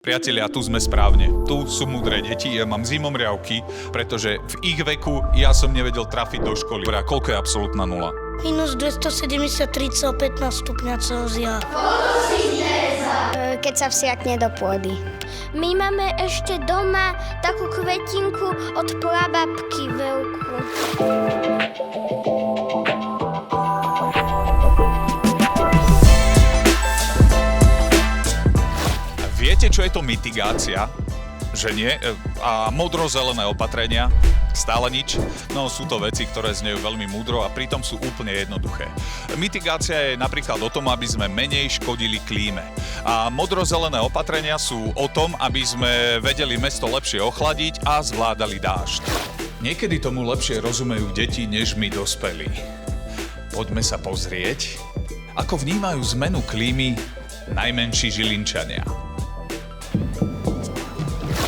Priatelia, tu sme správne. Tu sú múdre deti, ja mám zimomriavky, pretože v ich veku ja som nevedel trafiť do školy. A koľko je absolútna nula? Minus 273,15 stupňa Celzia. Keď sa vsiakne do pôdy. My máme ešte doma takú kvetinku od prababky veľkú. Viete, čo je to mitigácia? Že nie? A modro-zelené opatrenia? Stále nič? No, sú to veci, ktoré znejú veľmi múdro a pritom sú úplne jednoduché. Mitigácia je napríklad o tom, aby sme menej škodili klíme. A modro-zelené opatrenia sú o tom, aby sme vedeli mesto lepšie ochladiť a zvládali dážď. Niekedy tomu lepšie rozumejú deti, než my dospelí. Poďme sa pozrieť, ako vnímajú zmenu klímy najmenší Žilinčania.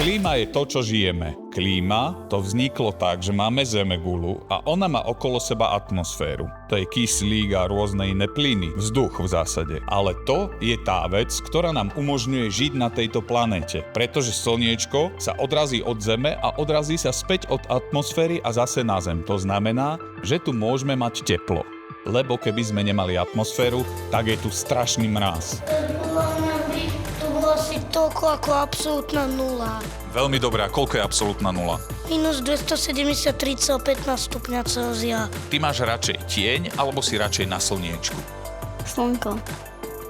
Klíma je to, čo žijeme. Klíma to vzniklo tak, že máme zemegulu a ona má okolo seba atmosféru. To je kyslík a rôzne iné plyny, vzduch v zásade. Ale to je tá vec, ktorá nám umožňuje žiť na tejto planéte. Pretože slniečko sa odrazí od Zeme a odrazí sa späť od atmosféry a zase na Zem. To znamená, že tu môžeme mať teplo. Lebo keby sme nemali atmosféru, tak je tu strašný mráz. To bolo asi toľko ako absolútna nula. Veľmi dobré. A koľko je absolútna nula? Minus 273,15 stupňa Celzia. Ty máš radšej tieň, alebo si radšej na slniečku? Slnko.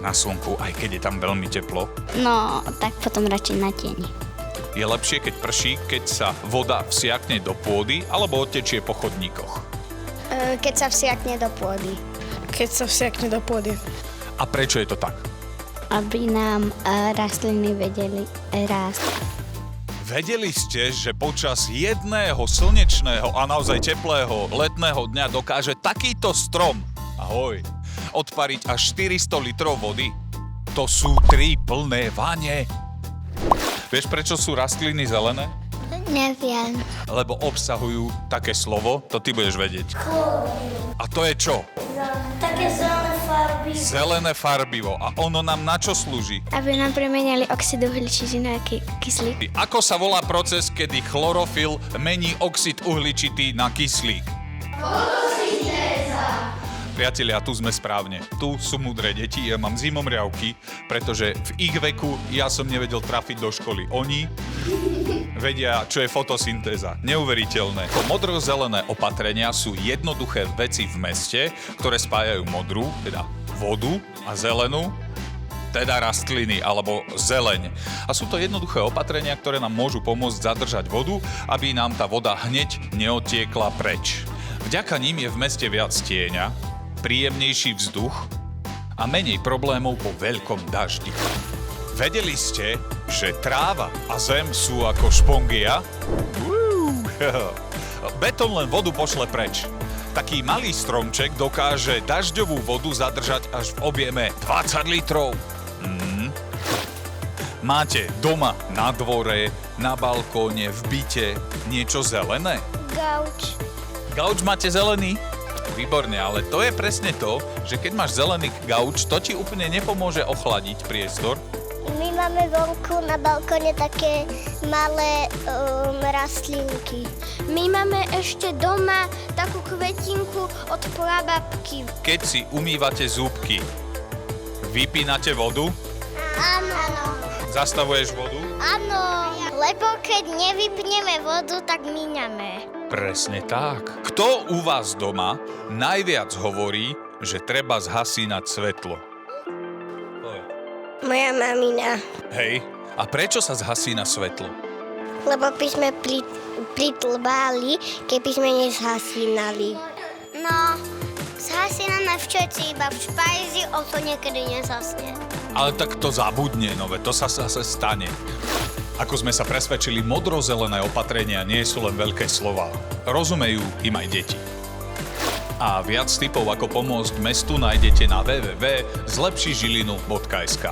Na slnku, aj keď je tam veľmi teplo. No, tak potom radšej na tieni. Je lepšie, keď prší, keď sa voda vsiakne do pôdy, alebo odtečie po chodníkoch. Keď sa vsiakne do pôdy. Keď sa vsiakne do pôdy. A prečo je to tak? Aby nám rastliny vedeli rásť. Vedeli ste, že počas jedného slnečného a naozaj teplého letného dňa dokáže takýto strom, ahoj, odpariť až 400 litrov vody? To sú 3 plné vane. Vieš, prečo sú rastliny zelené? Neviem. Lebo obsahujú také slovo, to ty budeš vedieť. A to je čo? Také zelené farby. Zelené farbivo. A ono nám na čo slúži? Aby nám premenali oxid uhličitý na kyslík. Ako sa volá proces, kedy chlorofil mení oxid uhličitý na kyslík? Priatelia, tu sme správne. Tu sú múdre deti, ja mám zimomriavky, pretože v ich veku ja som nevedel trafiť do školy. Oni vedia, čo je fotosyntéza. Neuveriteľné. Modro-zelené opatrenia sú jednoduché veci v meste, ktoré spájajú modrú, teda vodu, a zelenú, teda rastliny alebo zeleň. A sú to jednoduché opatrenia, ktoré nám môžu pomôcť zadržať vodu, aby nám tá voda hneď neodtiekla preč. Vďaka nim je v meste viac tieňa, príjemnejší vzduch a menej problémov po veľkom daždi. Vedeli ste, že tráva a zem sú ako špongia? Betón len vodu pošle preč. Taký malý stromček dokáže dažďovú vodu zadržať až v objeme 20 litrov. Máte doma, na dvore, na balkóne, v byte niečo zelené? Gauč. Gauč máte zelený? Výborne, ale to je presne to, že keď máš zelený gauč, to ti úplne nepomôže ochladiť priestor. My máme vonku na balkóne také malé rastlinky. My máme ešte doma takú kvetinku od prababky. Keď si umývate zúbky, vypínate vodu? Áno. Zastavuješ vodu? Áno, lebo keď nevypneme vodu, tak míňame. Presne tak. Kto u vás doma najviac hovorí, že treba zhasínať svetlo? Moja mamina. Hej, a prečo sa zhasína svetlo? Lebo by sme pritlbali, keby sme nezhasínali. No, zhasíname všetci, iba v špajzi, o to niekedy nezhasne. Ale tak to zabudne, no to sa zase stane. Ako sme sa presvedčili, modro-zelené opatrenia nie sú len veľké slová. Rozumejú im aj deti. A viac tipov, ako pomôcť mestu, nájdete na www.zlepšižilinu.sk.